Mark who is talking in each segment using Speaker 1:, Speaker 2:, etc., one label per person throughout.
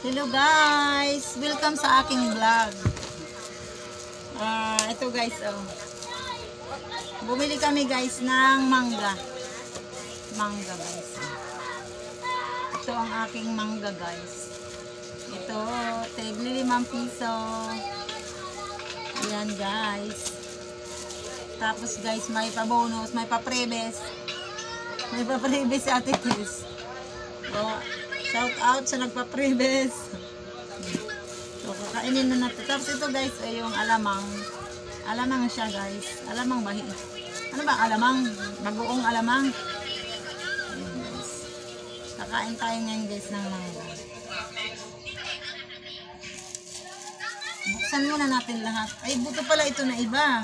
Speaker 1: Hello guys! Welcome sa aking vlog. Ito guys, bumili kami guys ng mangga. Mangga guys. Ito ang aking mangga guys. Ito, tigli 5 piso. Ayan guys. Tapos guys, may pa-bonus, may pa-prebes. May pa-prebes si Ate Chris. Shout out sa nagpa-prebes. So, kakainin na natin. Tapos ito guys, ay yung alamang. Alamang siya guys. Alamang bahi. Ano ba alamang? Bagoong alamang. Ayan guys. Kakain tayo ngayon guys ng mangga. Buksan muna natin lahat. Ay, buto pala ito na iba.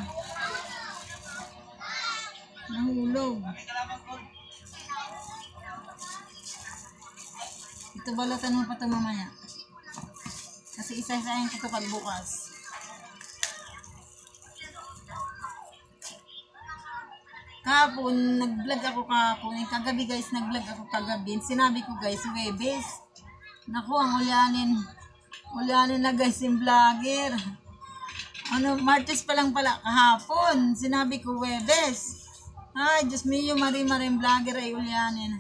Speaker 1: Nahulog. Ito balatan mo pa ito mamaya. Kasi isa-isahin ko ito pagbukas. Kahapon, nag-vlog ako kahapon. Kagabi guys, nag-vlog ako kagabi. Sinabi ko guys, Webes. Naku, ang ulyanin. Ulyanin na guys yung vlogger. Martes pa lang pala kahapon. Sinabi ko, Webes. Ay, Diyos mio, mari-maring vlogger ay ulyanin.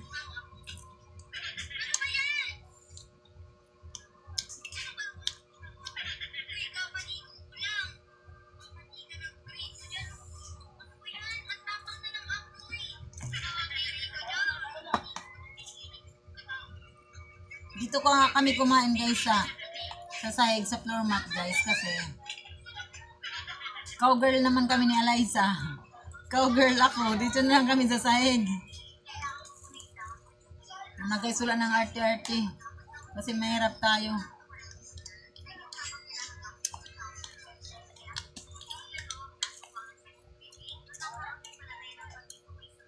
Speaker 1: Dito ko nga kami kumain guys sa sahig sa floor mat guys kasi cowgirl naman kami ni Eliza. Cowgirl ako. Dito na lang kami sa sahig. Nagkaisula ng arte-arte kasi mahirap tayo.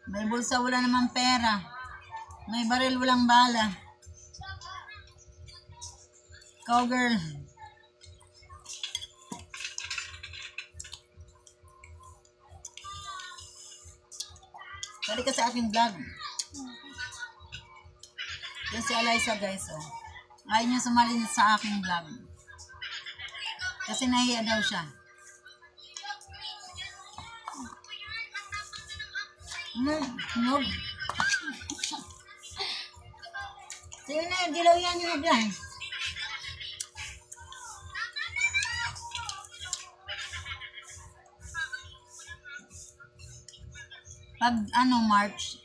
Speaker 1: May bulsa wala naman pera. May baril walang bala. Cowgirl. Bali ka sa aking vlog. Yan si Eliza guys, oh. Ayaw niya sumali sa aking vlog. Kasi nahiya daw siya. No. Sige na, dilaw yan yung vlog. Pag March,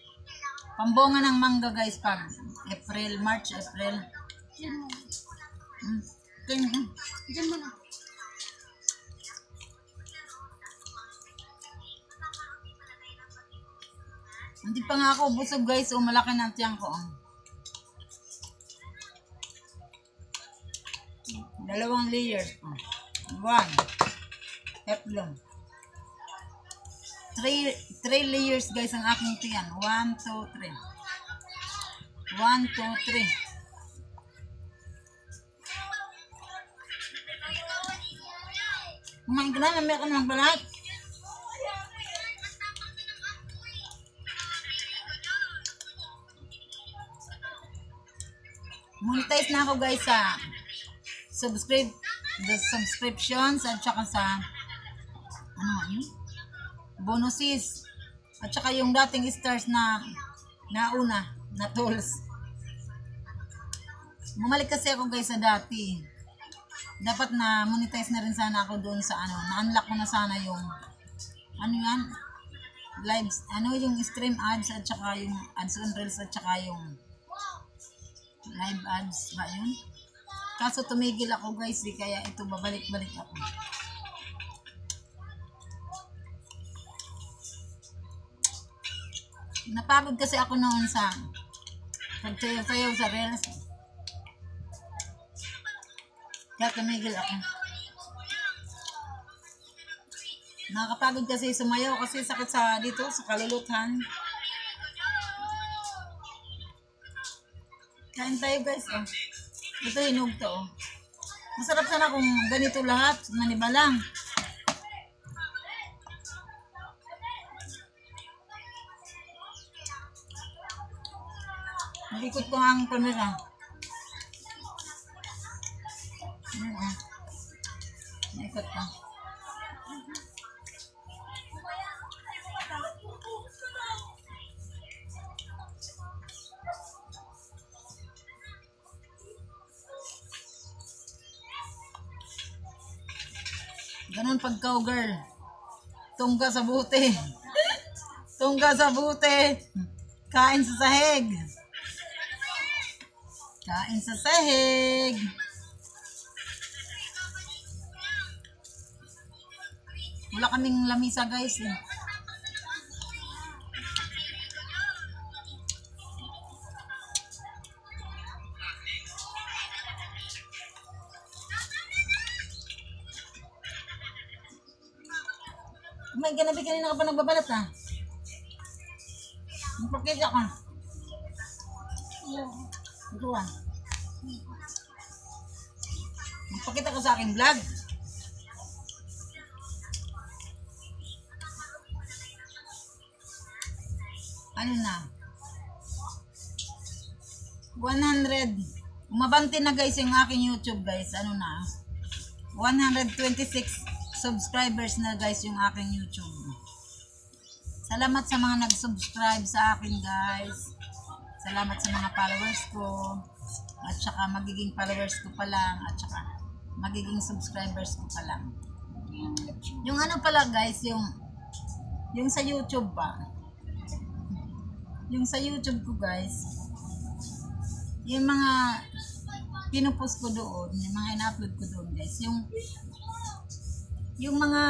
Speaker 1: pambonga ng mangga guys pag April, March, April. Diyan mo na. Hindi pa nga ako busog guys, malaki na tiyang ko. 2 layers. 1. Teflon. 3 layers guys ang aking tiyan. 1, 2, 3. 1, 2, 3. Kumain ka na, mamaya ka na magbalat. Monetize na ako guys sa subscriptions at saka sa bonuses at saka yung dating stars na nauna na tools. Bumalik kasi ako guys sa dati. Dapat na monetize na rin sana ako doon sa na-unlock ko na sana yung lives, yung stream ads at saka yung ads on reels at saka yung live ads ba yun? Kaso tumigil ako guys, kaya ito babalik-balik ako. Napagod kasi ako noon sa pagsayaw-sayaw sa reels. Kaya tumigil ako. Nakakapagod kasi sumayaw kasi sakit sa dito, sa kalulutan. Kain tayo guys. Ito hinog to. Masarap sana kung ganito lahat. Maniba lang. Ikot ko ang camera. Ikot ka. Ganun pag cowgirl. Tungga sa buti. Tungga sa buti. Kain sa sahig. Kain sa sahig. Wala kaming lamisa guys eh. May ganabi kanina ka pa nagbabalat ha? Magpakita ka. Ito ah. Magpakita ka sa aking vlog. Ano na? 100. Umabanti na guys yung aking YouTube guys. Ano na? 126 subscribers na guys yung aking YouTube. Salamat sa mga nag-subscribe sa akin guys. Salamat sa mga followers ko. At saka magiging followers ko pa lang. At saka magiging subscribers ko pa lang. Yung ano pala guys, yung sa YouTube pa. Yung sa YouTube ko guys, yung mga pinupost ko doon, yung mga in-upload ko doon guys, yung mga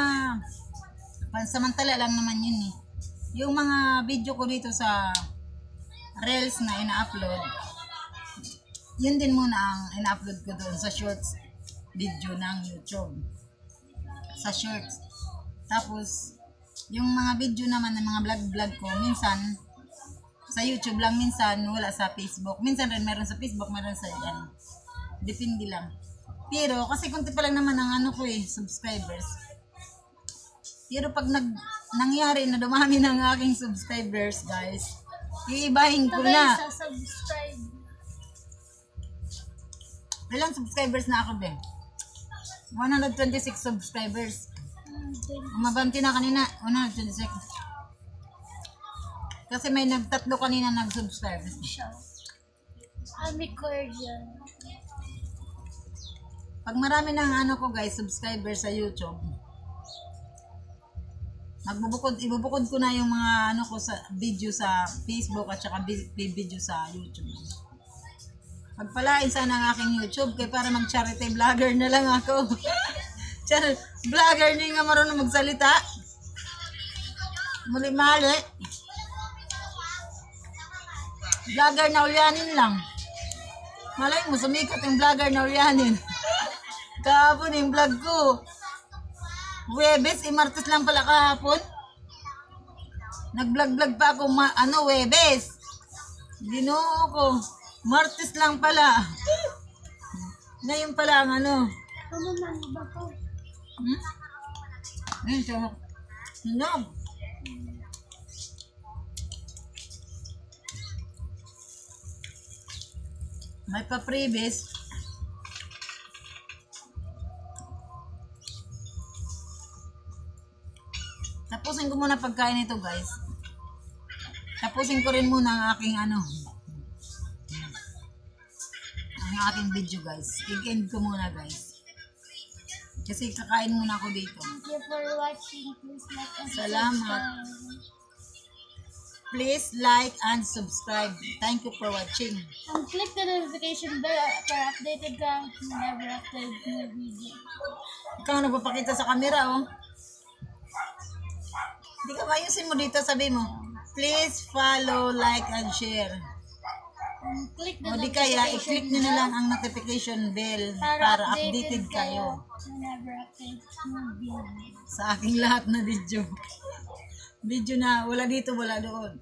Speaker 1: pansamantala lang naman yun eh. Yung mga video ko dito sa Reels na ina-upload, yun din muna ang ina-upload ko doon sa shorts video ng YouTube. Sa shorts. Tapos, yung mga video naman ng mga vlog ko, minsan sa YouTube lang, minsan wala sa Facebook. Minsan rin meron sa Facebook, meron sa yan. Depende lang. Pero, kasi kunti pa lang naman ang ano ko eh, subscribers. Pero pag nangyari na dumami ng aking subscribers, guys, iibahin ko na.
Speaker 2: Subscribe.
Speaker 1: Ilang subscribers na ako, be? 126 subscribers. Umabanti na kanina, 126. Kasi may nagtatlo kanina nag-subscribe.
Speaker 2: Ami cordial.
Speaker 1: Pag marami ng ano ko guys, subscribers sa YouTube, ibubukod ko na yung mga ano ko sa video sa Facebook at saka video sa YouTube. Pagpalain sana ang aking YouTube kaya para mag-charity vlogger na lang ako. Vlogger niya nga marunong magsalita. Mali-mali. Vlogger na ulyanin lang. Malay mo, sumikat yung vlogger na ulyanin. Kahapon yung vlog ko. Webes, Martes lang pala kahapon. Nag-vlog pa ako, Webes. Ginoo ko. Martes lang pala. Ngayon pala ang ano.
Speaker 2: Ano man ba ko?
Speaker 1: Hinog. May pa-previous. Tapusin ko muna pagkain ito guys. Tapusin ko rin muna ang aking ang aking video guys. I-end ko muna guys. Kasi kakain muna ako dito.
Speaker 2: Thank you for watching. Please like and
Speaker 1: Salamat.
Speaker 2: subscribe.
Speaker 1: Please like and subscribe. Thank you for watching.
Speaker 2: And click the notification bell para updated ka whenever upload new video.
Speaker 1: Ikaw ang nagpapakita sa camera oh. Hindi ka mayusin mo dito, sabi mo. Please follow, like, and share.
Speaker 2: And click the
Speaker 1: O di kaya,
Speaker 2: notification
Speaker 1: i-click nyo na lang ang notification bell
Speaker 2: para
Speaker 1: para updated kayo
Speaker 2: whenever upload new video.
Speaker 1: sa aking lahat na video. Video na wala dito, wala doon.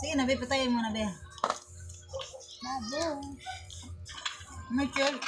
Speaker 1: Sige na, be, patayin mo na, be.
Speaker 2: Baboy.
Speaker 1: Michael.